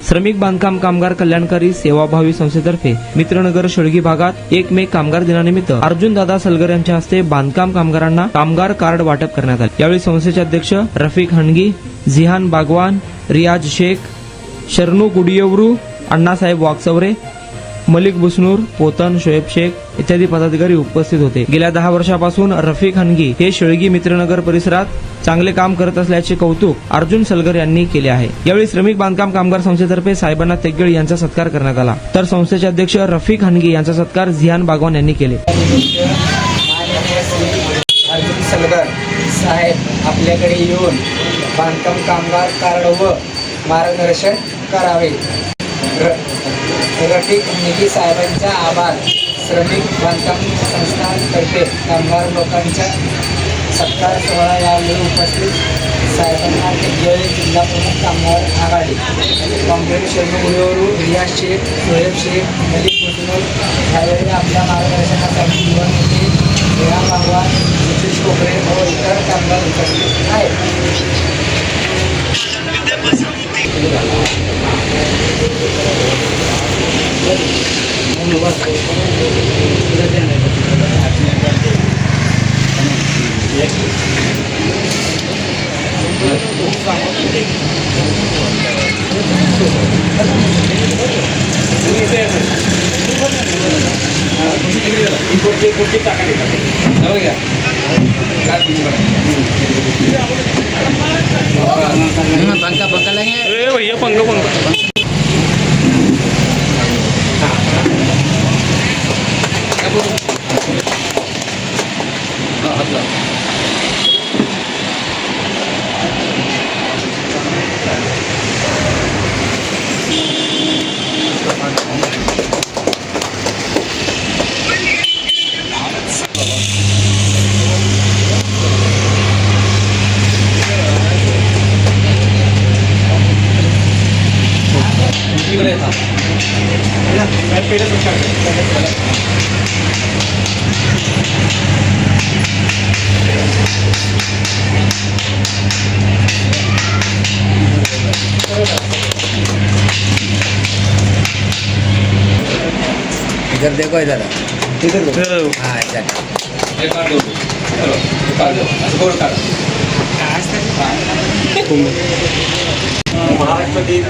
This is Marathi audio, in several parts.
श्रमिक बांधकाम कामगार कल्याणकारी सेवाभावी संस्थेतर्फे मित्रनगर शळगी भागात 1 मे कामगार दिनानिमित्त अर्जुनदादा सलगर यांच्या हस्ते बांधकाम कामगारांना कामगार कार्ड वाटप करण्यात आले। यावेळी संस्थेचे अध्यक्ष रफिक हनगी, झिहान बागवान, रियाज शेख, शरणू गुडियवरू, अण्णासाहेब वागचौरे, मलिक बुसनूर, पोतन, शोएब शेख इत्यादी पदाधिकारी उपस्थित होते। गेल्या 10 वर्षापासून रफिक हनगी हे शळगी मित्रनगर परिसरात चांगले काम करत असल्याचे कौतुक अर्जुन सलगर यांनी केले आहे। यावेळी श्रमिक बांधकाम कामगार संस्थेतर्फे साहेबांना तेगेळ यांचा सत्कार करण्यात आला, तर संस्थेचे अध्यक्ष रफिक हनगी यांचा सत्कार झिहान बागवान यांनी केले। अर्जुन सलगर साहेब आपल्याकडे येऊन बांधकाम कामगार कार्ड व मार्गदर्शन करावे। रफिक हनगी साहेबांचा आभार। श्रमिक बांधकाम संस्थांतर्फे कामगार लोकांच्या सत्कार सोहळा यावेळी उपस्थित साहेबांना तेगेळ जिल्हा प्रमुख कामगार आघाडी कॉम्रेड शरणू गुडियवरू, रियाज शेख, शोएब शेख, मलिक बुसनूर यावेळी आपल्या मार्गदर्शनासाठी युवा नेते झिहान बागवान, सतीश कोकरे व इतर कामगार उपस्थित आहेत। पंखा लेंगे भैया, पंखा इधर देखो, इधर हाँ इधर महाराष्ट्र दिन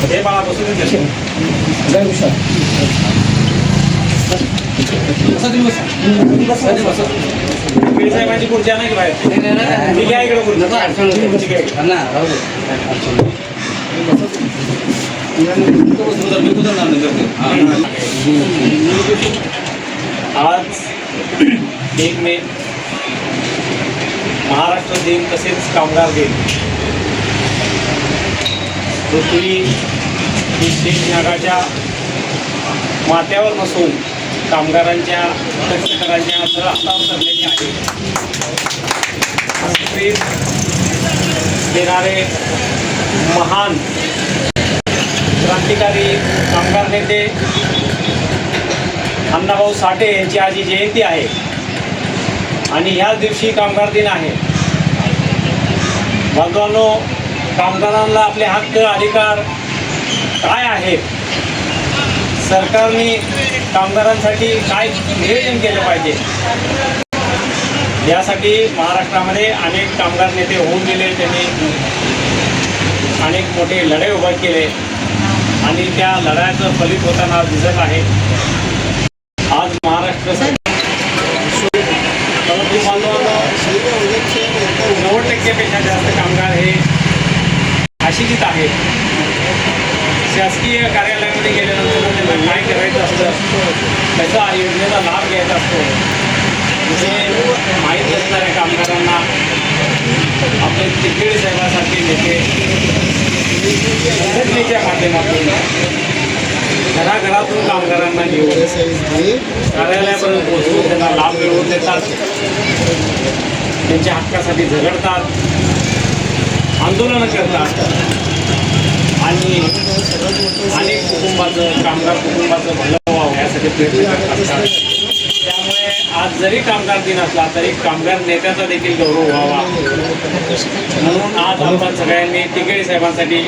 हे बाळा बसून साहेबांची खुर्ची नाही बाहेर ठीक आहे, इकडे आज 1 मे महाराष्ट्र दिन तसेच कामगार दिन। पृथ्वी ही शेतजगाच्या माथ्यावर नसून कामगारांच्या कष्टकऱ्यांच्या हातावर ठरलेली आहे। संस्कृत देणारे महान क्रांतिकारी कामगार नेते अण्णाभाऊ साठे यांची आज जयंती आहे आणि ह्याच दिवशी कामगार दिन आहे। बांधवांनो, कामगारांना आपले हक्क अधिकार काय आहेत, सरकारने कामगारांसाठी काय नियोजन केलं पाहिजे, यासाठी महाराष्ट्रामध्ये अनेक कामगार नेते होऊन गेले। त्यांनी अनेक मोठे लढे उभे केले आणि त्या लढ्याचं फलित होताना दिसत आहे। आज महाराष्ट्र परंतु बांधवांनो, 90% जास्त कामगार हे अशिक्षित आहेत। शासकीय कार्यालयामध्ये गेल्यानंतर त्यांना काय करायचं असतं, त्याचा योजनेचा लाभ घ्यायचा असतो, म्हणजे माहीत असणाऱ्या कामगारांना आपले तेगेळ साहेबांसारखे नेते संघटनेच्या माध्यमातून घराघरातून कामगारांना घेऊन कार्यालयापर्यंत पोहोचवून त्यांना लाभ मिळवून देतात, त्यांच्या हक्कासाठी झगडतात, आंदोलनं करतात आणि अनेक कुटुंबाचं, कामगार कुटुंबाचं भलं व्हावं यासाठी प्रयत्न करतात। त्यामुळे आज जरी कामगार दिन असला तरी कामगार नेत्याचा देखील गौरव व्हावा म्हणून आज आपण सगळ्यांनी तिकेडे साहेबांसाठी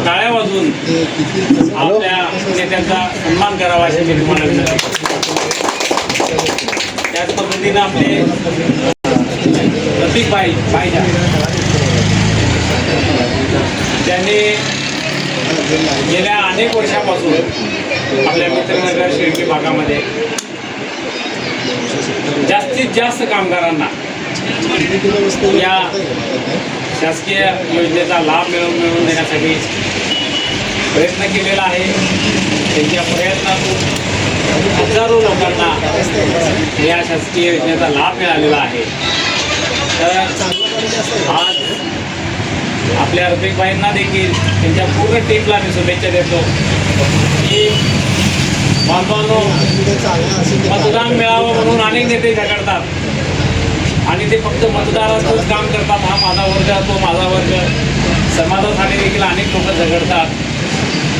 टाळ्या वाजवून आपल्या नेत्यांचा सन्मान करावा अशी मी तुम्हाला विनंती करतो. त्याच पद्धतीनं आपले प्रतीक भाईजा त्यांनी गेल्या अनेक वर्षापासून आपल्या मित्रनगर शेळकी भागामध्ये जास्तीत जास्त कामगारांना या शासकीय योजनेचा लाभ मिळवून देण्यासाठी प्रयत्न केलेला आहे. त्यांच्या प्रयत्नातून हजारो लोकांना या शासकीय योजनेचा लाभ मिळालेला आहे. तर आज आपल्या रफिकबाईंना देखील त्यांच्या पूर्ण टीमला मी शुभेच्छा देतो की बांधवांनो, मतदान मिळावं म्हणून अनेक नेते झगडतात आणि ते फक्त मतदाराचंच काम करतात. हा माझा वर्ग, तो माझा वर्ग, समाजासाठी देखील अनेक लोक झगडतात.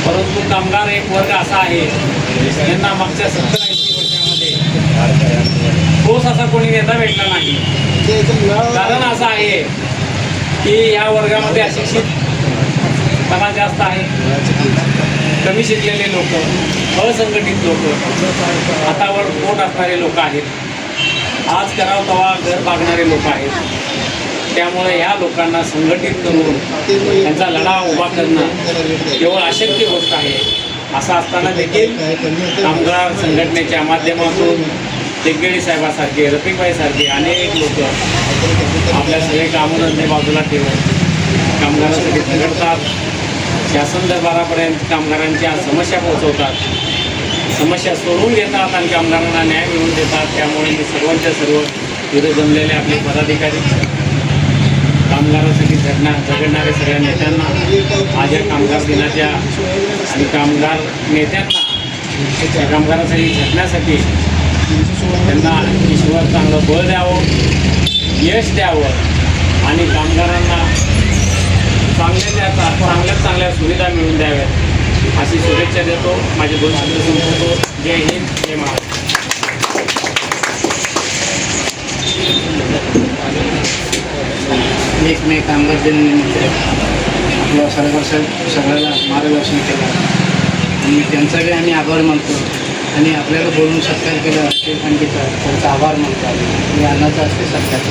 परंतु कामगार एक वर्ग असा आहे यांना मागच्या 70-80 वर्षामध्ये ठोस असा कोणी नेता भेटला नाही. कारण असं आहे की या वर्गामध्ये अशिक्षितपणा जास्त आहे, कमी शिकलेले लोक, असंघटित लोक, हातावर पोट असणारे लोक आहेत, आज करावं तेव्हा घर बागणारे लोक आहेत. त्यामुळे ह्या लोकांना संघटित करून त्यांचा लढा उभा करणं केवळ अशक्य गोष्ट आहे. असं असताना देखील कामगार संघटनेच्या माध्यमातून टेकेडे साहेबासारखे, रफिकबाईसारखे अनेक लोक आपल्या सगळे कामधंदे बाजूला ठेवून कामगारांसाठी झगडतात. शासन दरबारापर्यंत कामगारांच्या समस्या पोहोचवतात, समस्या सोडवून घेतात आणि कामगारांना न्याय मिळवून देतात. त्यामुळे मी सर्वांच्या सर्व तिथे जमलेले आपले पदाधिकारी, कामगारांसाठी झगडणारे सगळ्या नेत्यांना आज या कामगार दिनाच्या आणि कामगार नेत्यांना कामगारांसाठी झटण्यासाठी त्यांना ईश्वर चांगलं बळ द्यावं, यश द्यावं आणि कामगारांना चांगल्यात चांगल्या सुविधा मिळवून द्याव्यात अशी शुभेच्छा देतो. माझे 2 शब्द संपवतो. जय हिंद, जय महाराष्ट्र. एक मे कामगार दिनानिमित्त आपल्या सगळ्याला मार्गदर्शन केलं आणि मी त्यांचाही आम्ही आभार मानतो आणि आपल्याला बोलून सत्कार केला आणि त्यांचा आभार मानतो. मी अन्नाचा असते सत्कार.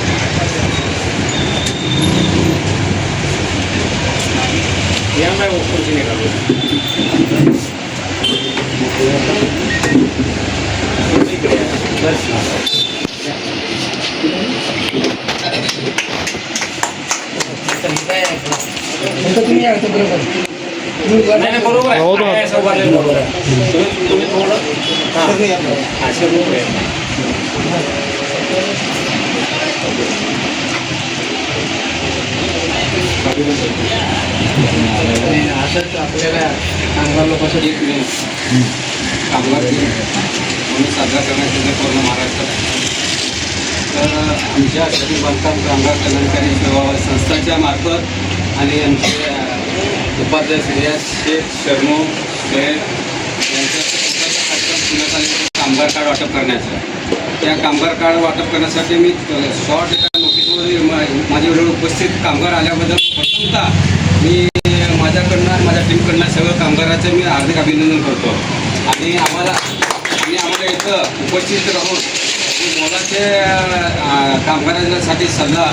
या मैं ऊपर से निकालो. तुम्ही यायचं बरोबर. नाही बरोबर आहे. असं वाटलं बरोबर आहे. तुम्ही थोडं असे बरोबर आहे. आणि असंच आपल्याला कामगार लोकांसाठी कामगार दिन म्हणून साजरा करण्यात येते पूर्ण महाराष्ट्रात. तर आमच्या शहरी बांधकाम कामगार कल्याणकारी सेवा संस्थांच्या मार्फत आणि आमचे उपाध्याय श्रेयस शेख शर्मो शेख यांच्या कार्यक्रम पुण्यात आले कामगार कार्ड वाटप करण्याचं. त्या कामगार कार्ड वाटप करण्यासाठी मी शॉर्ट एका नोटीसवर माझ्यावेळी उपस्थित कामगार आल्याबद्दल प्रथमतः मी माझ्याकडनं माझ्या टीमकडनं सगळं कामगाराचं मी हार्दिक अभिनंदन करतो. आणि आम्हाला इथं उपस्थित राहून मोलाचे कामगारांसाठी सल्ला